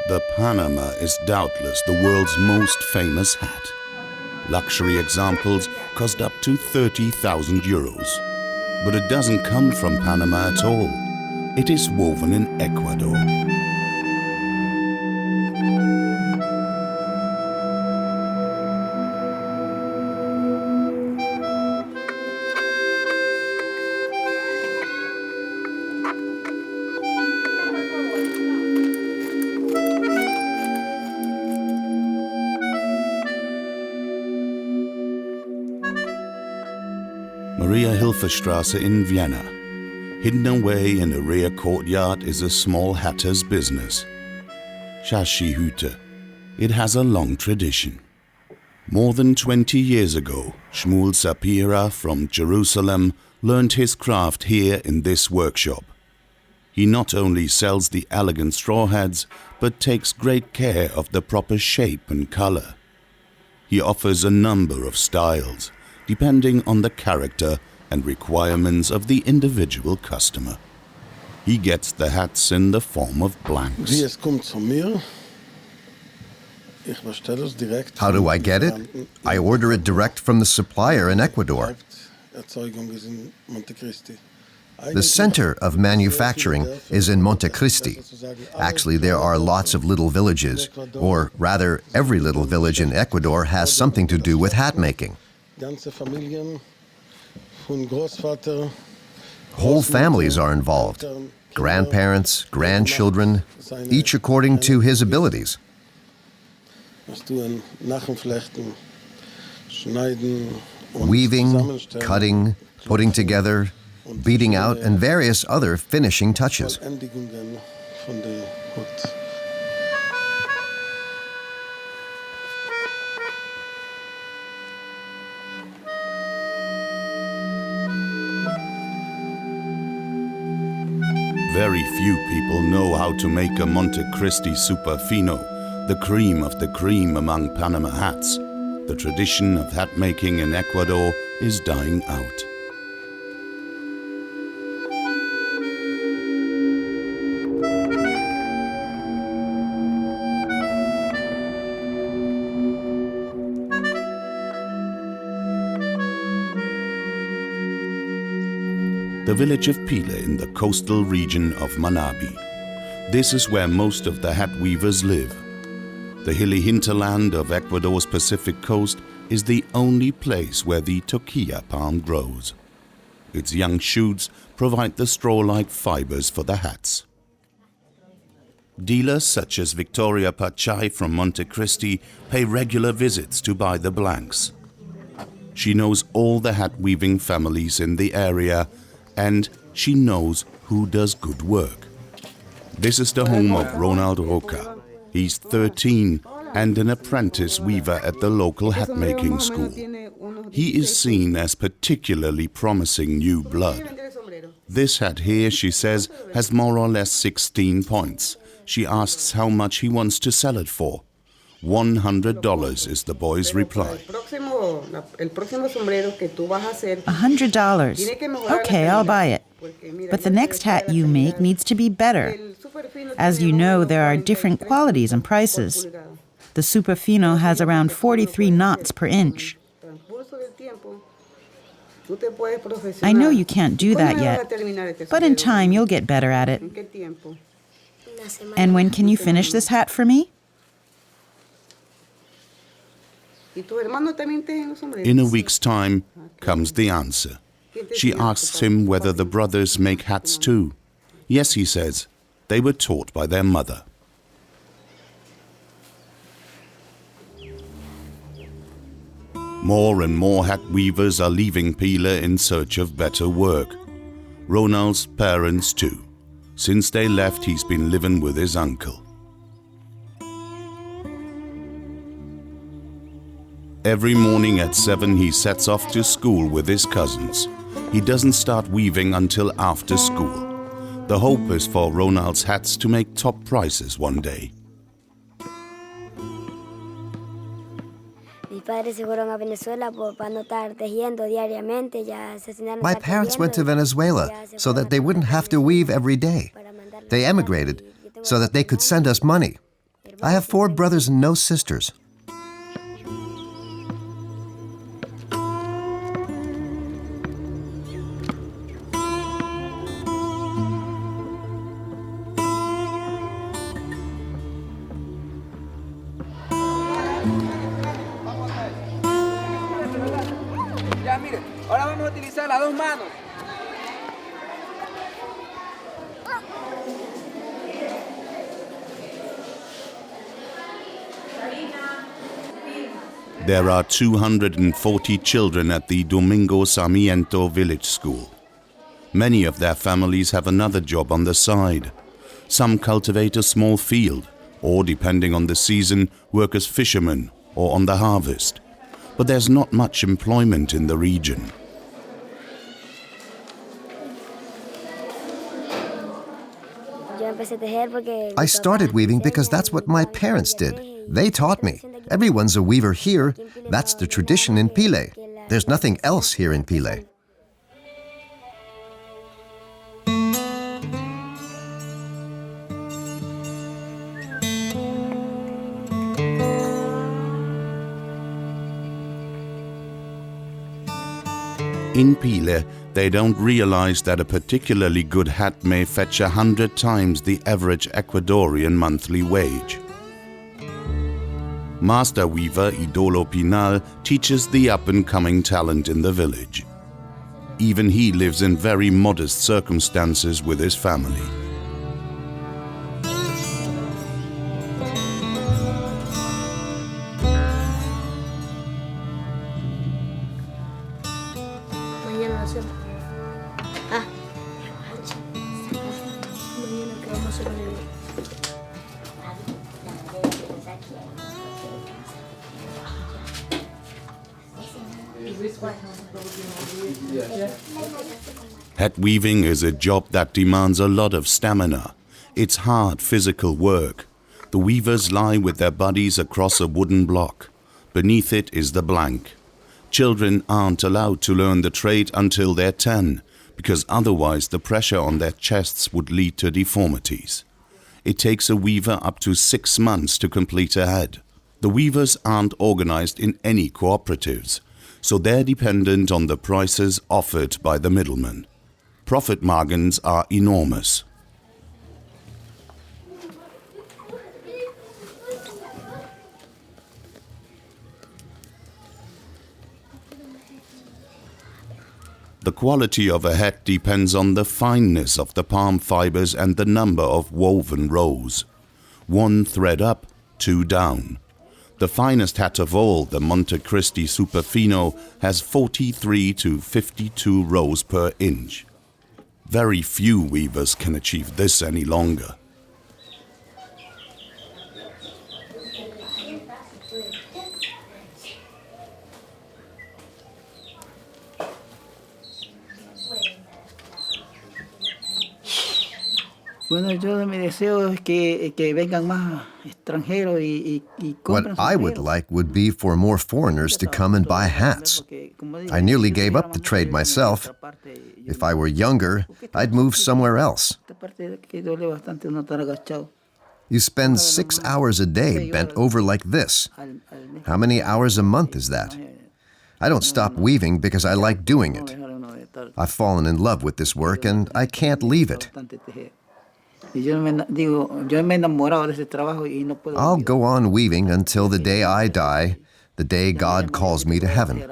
The Panama is doubtless the world's most famous hat. Luxury examples cost up to 30,000 euros. But it doesn't come from Panama at all. It is woven in Ecuador. Maria-Hilfer-Straße in Vienna. Hidden away in a rear courtyard is a small hatter's business. Shashihütte. It has a long tradition. More than 20 years ago, Shmuel Sapira from Jerusalem learned his craft here in this workshop. He not only sells the elegant straw hats, but takes great care of the proper shape and color. He offers a number of styles, depending on the character and requirements of the individual customer. He gets the hats in the form of blanks. How do I get it? I order it direct from the supplier in Ecuador. The center of manufacturing is in Montecristi. Actually, there are lots of little villages, or rather, every little village in Ecuador has something to do with hat making. Whole families are involved. Grandparents, grandchildren, each according to his abilities. Weaving, cutting, putting together, beating out, and various other finishing touches. Very few people know how to make a Montecristi Superfino, the cream of the cream among Panama hats. The tradition of hat making in Ecuador is dying out. The village of Pile in the coastal region of Manabi. This is where most of the hat weavers live. The hilly hinterland of Ecuador's Pacific coast is the only place where the toquilla palm grows. Its young shoots provide the straw-like fibers for the hats. Dealers such as Victoria Pachai from Montecristi pay regular visits to buy the blanks. She knows all the hat weaving families in the area, and she knows who does good work. This is the home of Ronald Roca. He's 13 and an apprentice weaver at the local hat-making school. He is seen as particularly promising new blood. This hat here, she says, has more or less 16 points. She asks how much he wants to sell it for. $100 is the boy's reply. $100. Okay, I'll buy it. But the next hat you make needs to be better. As you know, there are different qualities and prices. The Superfino has around 43 knots per inch. I know you can't do that yet, but in time you'll get better at it. And when can you finish this hat for me? In a week's time comes the answer. She asks him whether the brothers make hats too. Yes, he says. They were taught by their mother. More and more hat weavers are leaving Pile in search of better work. Ronald's parents too. Since they left, he's been living with his uncle. Every morning at 7 he sets off to school with his cousins. He doesn't start weaving until after school. The hope is for Ronald's hats to make top prices one day. My parents went to Venezuela so that they wouldn't have to weave every day. They emigrated so that they could send us money. I have 4 brothers and no sisters. Ya, mire, ahora vamos a utilizar las 2 manos. There are 240 children at the Domingo Sarmiento village school. Many of their families have another job on the side. Some cultivate a small field, or depending on the season, work as fishermen or on the harvest. But there's not much employment in the region. I started weaving because that's what my parents did. They taught me. Everyone's a weaver here. That's the tradition in Pile. There's nothing else here in Pile. In Pile, they don't realize that a particularly good hat may fetch 100 times the average Ecuadorian monthly wage. Master weaver Idolo Pinal teaches the up-and-coming talent in the village. Even he lives in very modest circumstances with his family. Hat weaving is a job that demands a lot of stamina. It's hard physical work. The weavers lie with their bodies across a wooden block. Beneath it is the blank. Children aren't allowed to learn the trade until they're 10, because otherwise the pressure on their chests would lead to deformities. It takes a weaver up to 6 months to complete a hat. The weavers aren't organized in any cooperatives, so they're dependent on the prices offered by the middlemen. Profit margins are enormous. The quality of a hat depends on the fineness of the palm fibers and the number of woven rows. 1 thread up, 2 down. The finest hat of all, the Montecristi Superfino, has 43 to 52 rows per inch. Very few weavers can achieve this any longer. Bueno, yo mi deseo es que vengan más extranjeros y compren. What I would like would be for more foreigners to come and buy hats. I nearly gave up the trade myself. If I were younger, I'd move somewhere else. You spend 6 hours a day bent over like this. How many hours a month is that? I don't stop weaving because I like doing it. I've fallen in love with this work and I can't leave it. I'll go on weaving until the day I die, the day God calls me to heaven.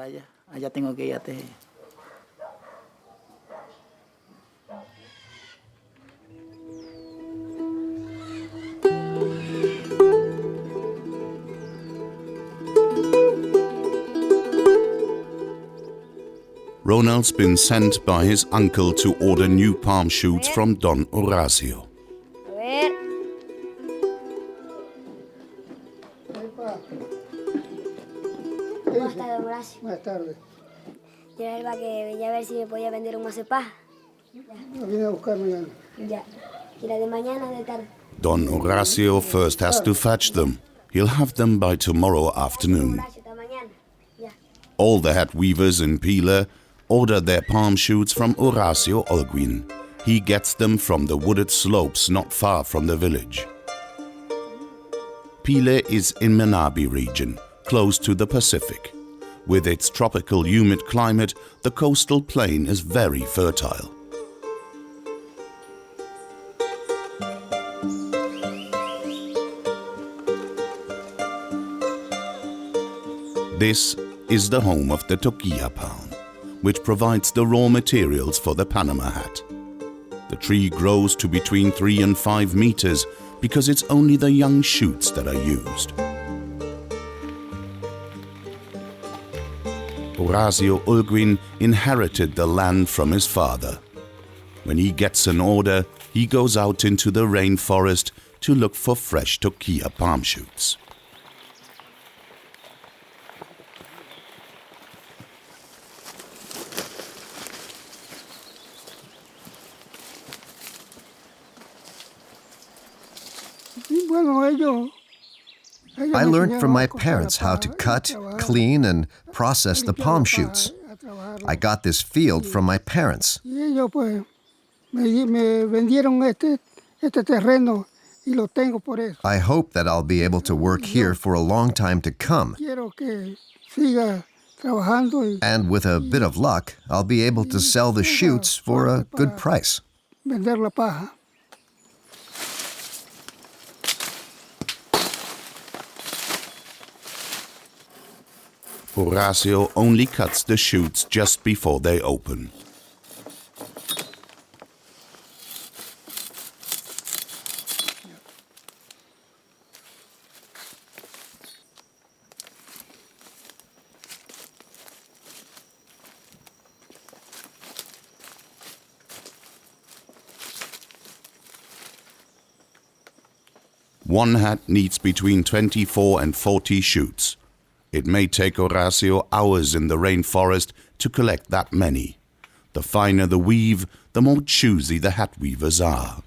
Ronald's been sent by his uncle to order new palm shoots from Don Horacio. Buenas tardes. Yo era que venía a ver si me podía vender un mazapán. Vine a buscar mañana. Ya. Y la de mañana de tarde. Don Horacio first has to fetch them. He'll have them by tomorrow afternoon. All the hat weavers in Pile order their palm shoots from Horacio Olguin. He gets them from the wooded slopes not far from the village. Pile is in Manabi region, close to the Pacific. With its tropical humid climate, the coastal plain is very fertile. This is the home of the toquilla palm, which provides the raw materials for the Panama hat. The tree grows to between 3 and 5 meters because it's only the young shoots that are used. Horacio Ulguin inherited the land from his father. When he gets an order, he goes out into the rainforest to look for fresh toquilla palm shoots. I learned from my parents how to cut, clean, and process the palm shoots. I got this field from my parents. I hope that I'll be able to work here for a long time to come. And with a bit of luck, I'll be able to sell the shoots for a good price. Horacio only cuts the shoots just before they open. One hat needs between 24 and 40 shoots. It may take Horacio hours in the rainforest to collect that many. The finer the weave, the more choosy the hat weavers are.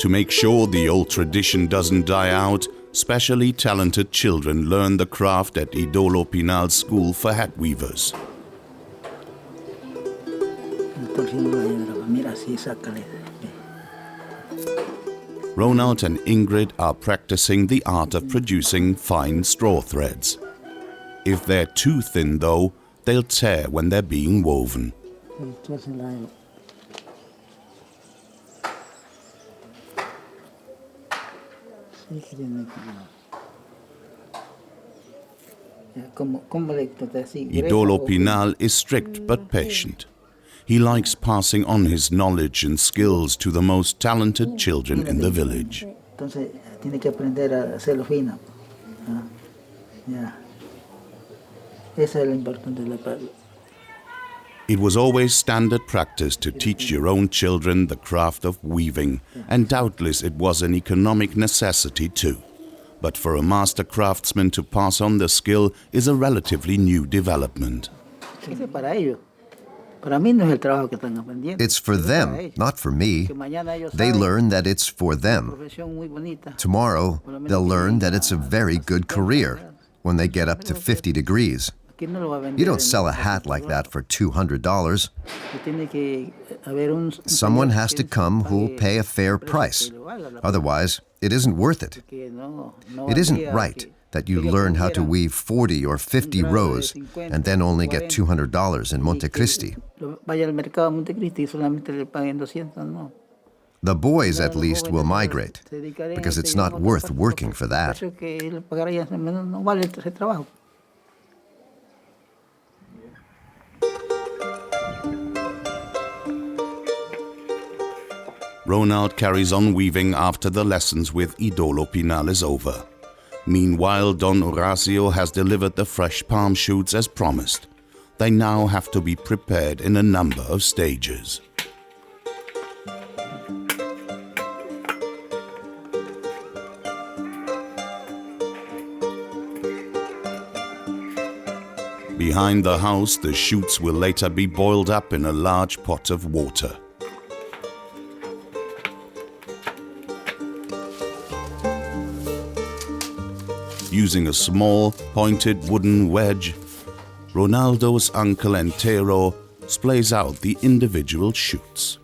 To make sure the old tradition doesn't die out, specially talented children learn the craft at Idolo Pinal's School for Hat Weavers. Ronald and Ingrid are practicing the art of producing fine straw threads. If they're too thin, though, they'll tear when they're being woven. Idolo Pinal is strict but patient. He likes passing on his knowledge and skills to the most talented children in the village. It was always standard practice to teach your own children the craft of weaving, and doubtless it was an economic necessity too. But for a master craftsman to pass on the skill is a relatively new development. It's for them, not for me. They learn that it's for them. Tomorrow, they'll learn that it's a very good career when they get up to 50 degrees. You don't sell a hat like that for $200. Someone has to come who'll pay a fair price. Otherwise, it isn't worth it. It isn't right that you learn how to weave 40 or 50 rows and then only get $200 in Montecristi. The boys, at least, will migrate, because it's not worth working for that. Ronald carries on weaving after the lessons with Idolo Pinal is over. Meanwhile, Don Horacio has delivered the fresh palm shoots as promised. They now have to be prepared in a number of stages. Behind the house, the shoots will later be boiled up in a large pot of water. Using a small, pointed wooden wedge, Ronaldo's uncle Entero splays out the individual shoots.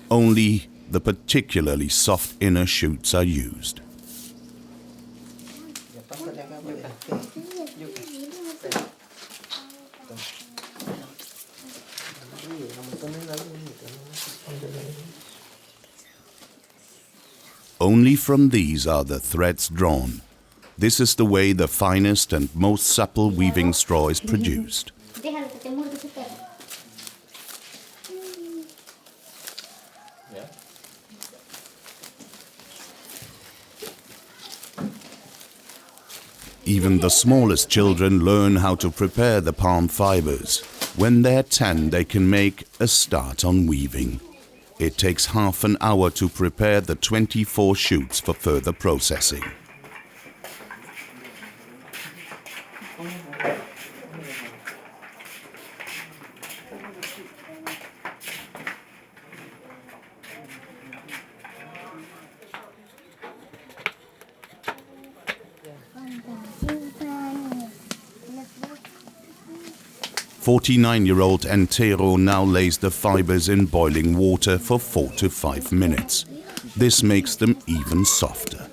Only the particularly soft inner shoots are used. Only from these are the threads drawn. This is the way the finest and most supple weaving straw is produced. Even the smallest children learn how to prepare the palm fibers. When they're 10, they can make a start on weaving. It takes half an hour to prepare the 24 shoots for further processing. "49-year-old Entero now lays the fibers in boiling water for 4 to 5 minutes. This makes them even softer.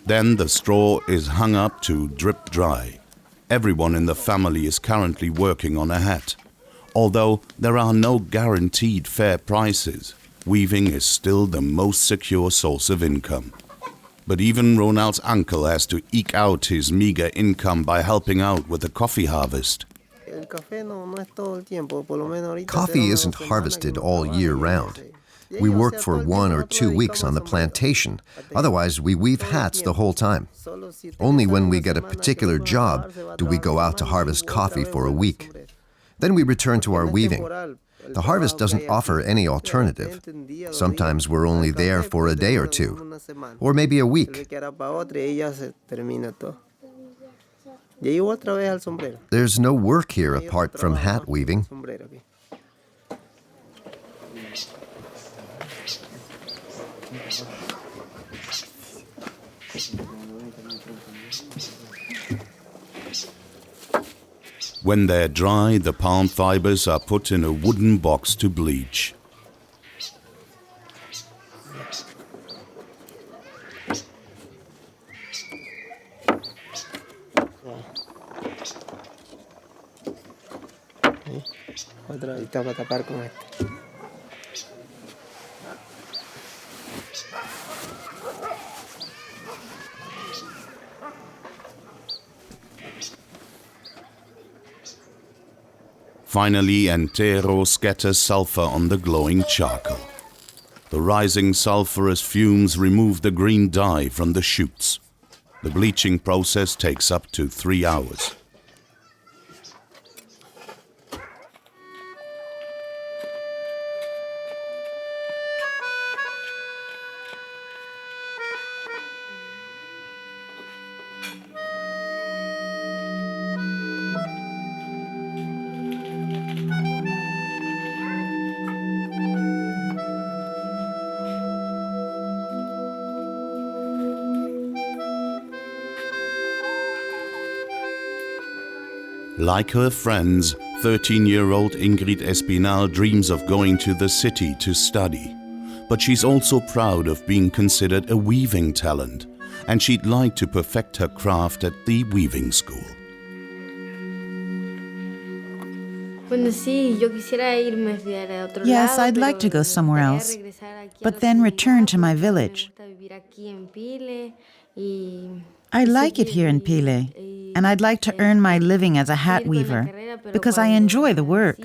Then the straw is hung up to drip dry. Everyone in the family is currently working on a hat. Although there are no guaranteed fair prices, weaving is still the most secure source of income. But even Ronald's uncle has to eke out his meager income by helping out with the coffee harvest. Coffee isn't harvested all year round. We work for 1 or 2 weeks on the plantation. Otherwise, we weave hats the whole time. Only when we get a particular job do we go out to harvest coffee for a week. Then we return to our weaving. The harvest doesn't offer any alternative. Sometimes we're only there for a day or two, or maybe a week. There's no work here apart from hat weaving. When they're dry, the palm fibers are put in a wooden box to bleach. Finally, Entero scatters sulfur on the glowing charcoal. The rising sulfurous fumes remove the green dye from the shoots. The bleaching process takes up to 3 hours. Like her friends, 13-year-old Ingrid Espinal dreams of going to the city to study. But she's also proud of being considered a weaving talent, and she'd like to perfect her craft at the weaving school. Yes, I'd like to go somewhere else, but then return to my village. I like it here in Pile, and I'd like to earn my living as a hat weaver because I enjoy the work.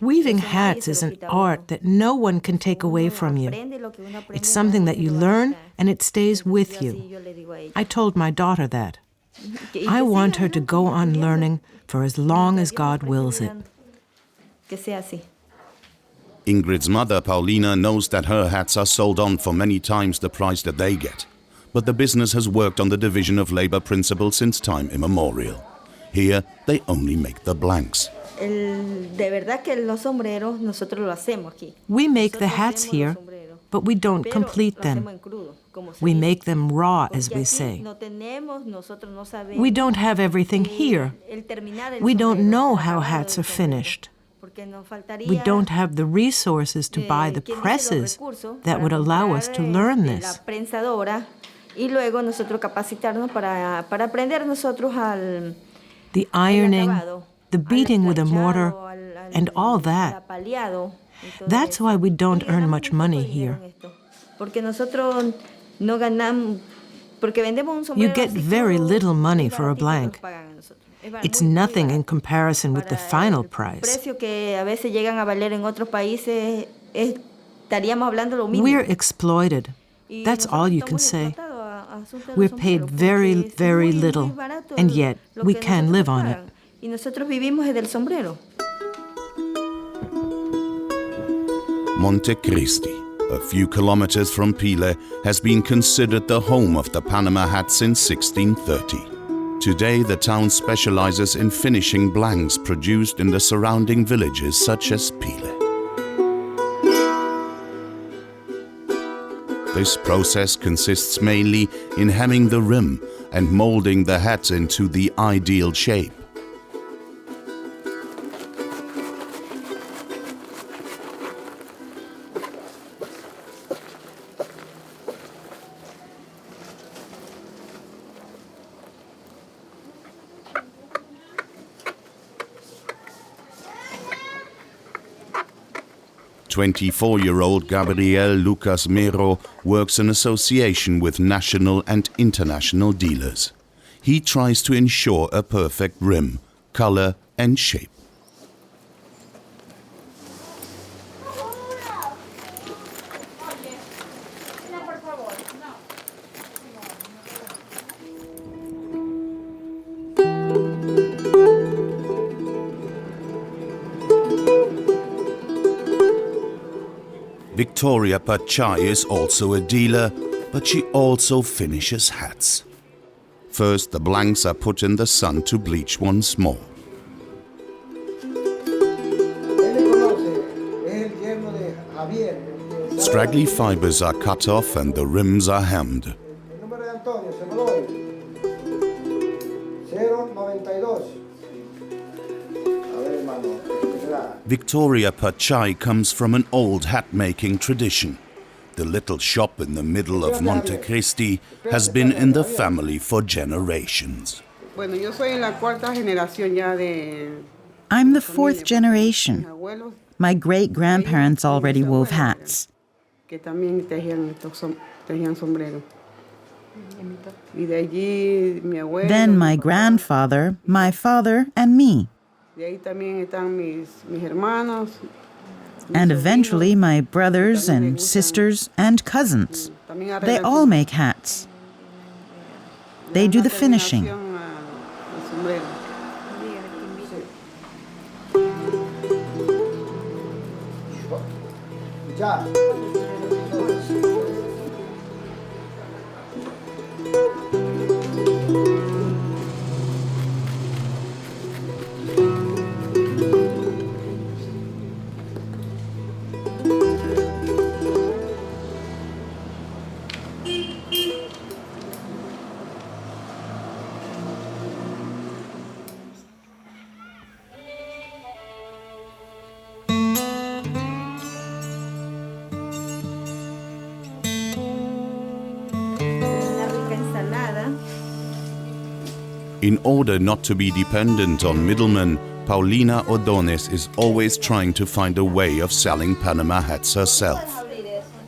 Weaving hats is an art that no one can take away from you. It's something that you learn and it stays with you. I told my daughter that. I want her to go on learning for as long as God wills it. Ingrid's mother, Paulina, knows that her hats are sold on for many times the price that they get. But the business has worked on the division of labor principle since time immemorial. Here, they only make the blanks. We make the hats here, but we don't complete them. We make them raw, as we say. We don't have everything here. We don't know how hats are finished. We don't have the resources to buy the presses that would allow us to learn this. The ironing, the beating with a mortar, and all that. That's why we don't earn much money here. You get very little money for a blank. It's nothing in comparison with the final price. We're exploited. That's all you can say. We're paid very, very little, and yet we can live on it. Montecristi, a few kilometers from Pile, has been considered the home of the Panama hat since 1630. Today, the town specializes in finishing blanks produced in the surrounding villages such as Pile. This process consists mainly in hemming the rim and molding the hat into the ideal shape. "24-year-old Gabriel Lucas Mero works in association with national and international dealers. He tries to ensure a perfect rim, color and shape. Victoria Pachai is also a dealer, but she also finishes hats. First, the blanks are put in the sun to bleach once more. Straggly fibers are cut off and the rims are hemmed. Victoria Pachai comes from an old hat-making tradition. The little shop in the middle of Montecristi has been in the family for generations. I'm the fourth generation. My great-grandparents already wove hats. Then my grandfather, my father, and me. And eventually my brothers and sisters and cousins. They all make hats. They do the finishing. In order not to be dependent on middlemen, Paulina Ordonez is always trying to find a way of selling Panama hats herself.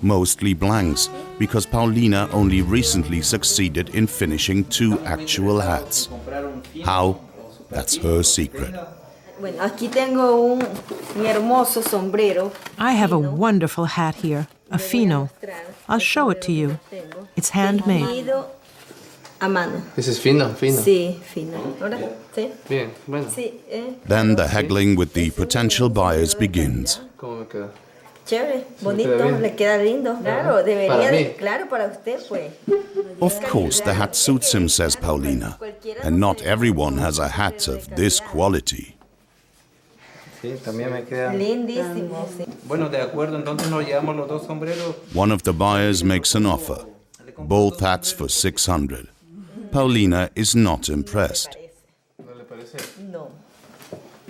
Mostly blanks, because Paulina only recently succeeded in finishing 2 actual hats. How? That's her secret. I have a wonderful hat here, a fino. I'll show it to you. It's handmade. This is fino. Sí, fino. ¿Ahora? Sí. Bien, bueno. Sí, Then the haggling with the potential buyers begins. ¿Cómo me queda? Chévere, bonito, le queda lindo. Claro, debería, claro, para usted, pues. Of course, the hat suits him, says Paulina, and not everyone has a hat of this quality. Sí, también me queda. Lindísimo, sí. Bueno, de acuerdo, entonces nos llevamos los 2 sombreros. One of the buyers makes an offer. Both hats for $600. Paulina is not impressed. ¿No le parece? No.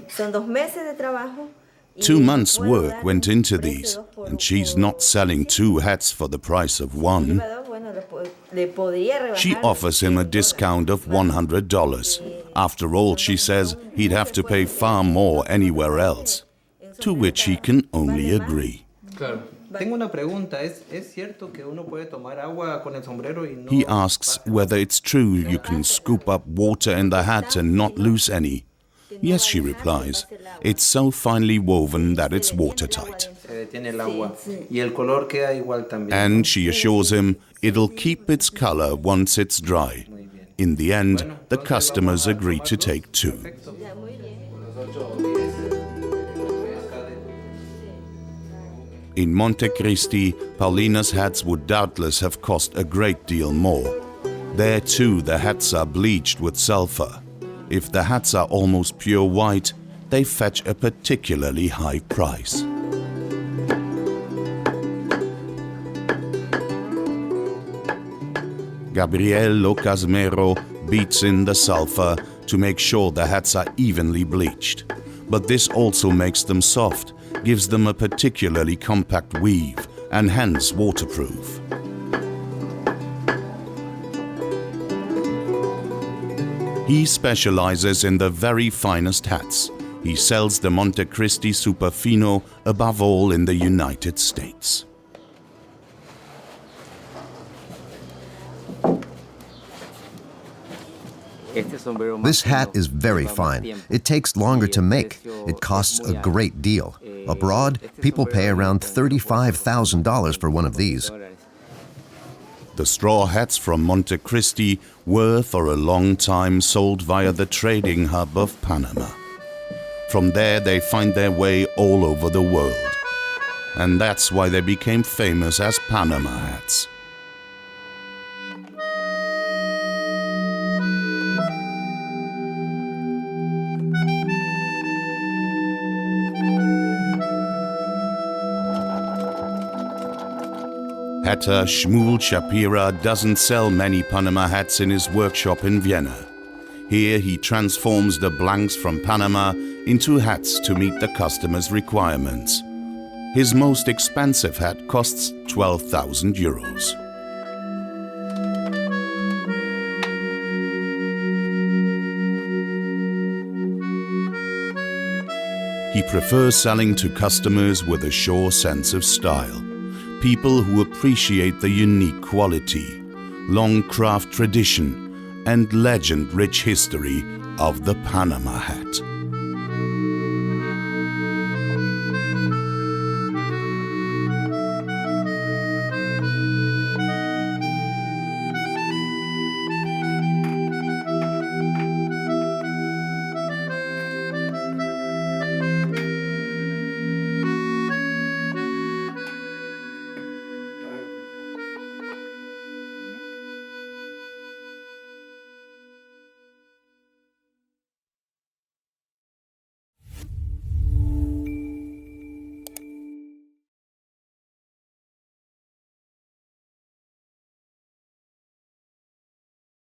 Son 2 meses de trabajo. 2 months' work went into these, and she's not selling 2 hats for the price of 1. She offers him a discount of $100. After all, she says he'd have to pay far more anywhere else, to which he can only agree. Claro. Tengo una pregunta. ¿Es cierto que uno puede tomar agua con el sombrero y no? He asks whether it's true you can scoop up water in the hat and not lose any. Yes, she replies. It's so finely woven that it's watertight. Se detiene el agua y el color queda igual también. And she assures him it'll keep its color once it's dry. In the end, the customers agree to take 2. In Montecristi, Paulina's hats would doubtless have cost a great deal more. There too, the hats are bleached with sulfur. If the hats are almost pure white, they fetch a particularly high price. Gabriel Locasmero beats in the sulfur to make sure the hats are evenly bleached. But this also makes them soft, gives them a particularly compact weave, and hence waterproof. He specializes in the very finest hats. He sells the Montecristi Superfino above all in the United States. This hat is very fine. It takes longer to make. It costs a great deal. Abroad, people pay around $35,000 for one of these. The straw hats from Montecristi were for a long time sold via the trading hub of Panama. From there they find their way all over the world. And that's why they became famous as Panama hats. Hatter Shmuel Shapira doesn't sell many Panama hats in his workshop in Vienna. Here he transforms the blanks from Panama into hats to meet the customer's requirements. His most expensive hat costs 12,000 euros. He prefers selling to customers with a sure sense of style. People who appreciate the unique quality, long craft tradition, and legend-rich history of the Panama hat.